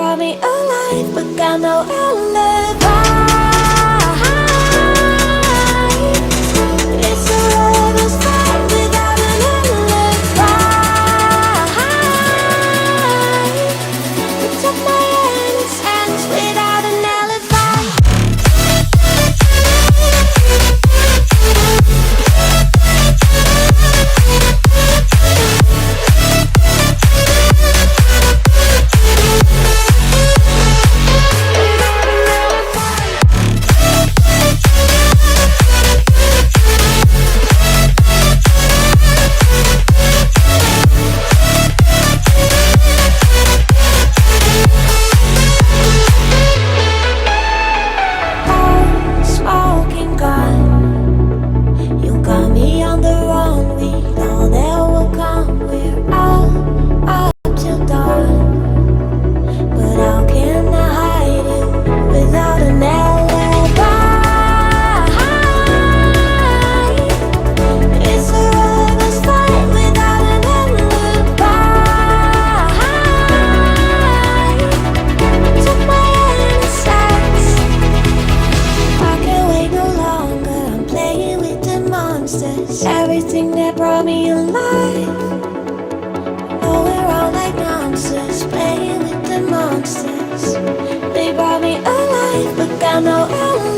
brought me alive, but got no alibi. It's a lover's fight without an alibi. They took my innocence without an alibi. Everything that brought me alive. Oh, we're all like monsters, playing with the monsters. They brought me alive, but got no alibi.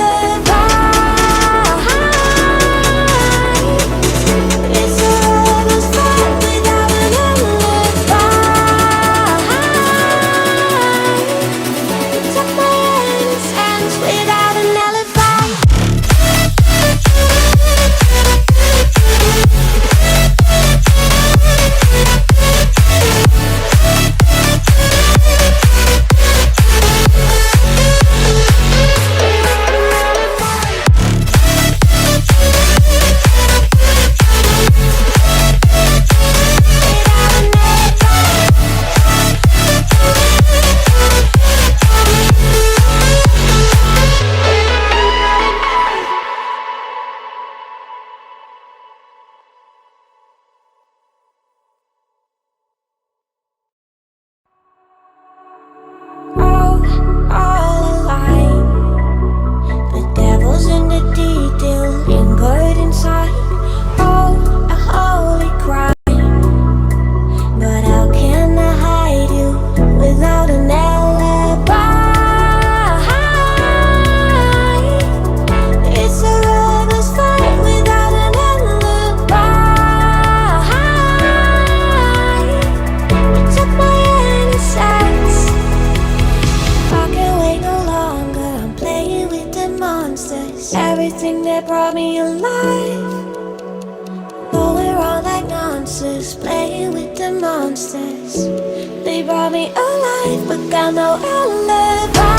It's a lover's fight without an alibi. They took my innocence without an alibi. Everything that brought me alive. Oh, we're all like monsters, playing with the monsters. They brought me alive, but got no alibi.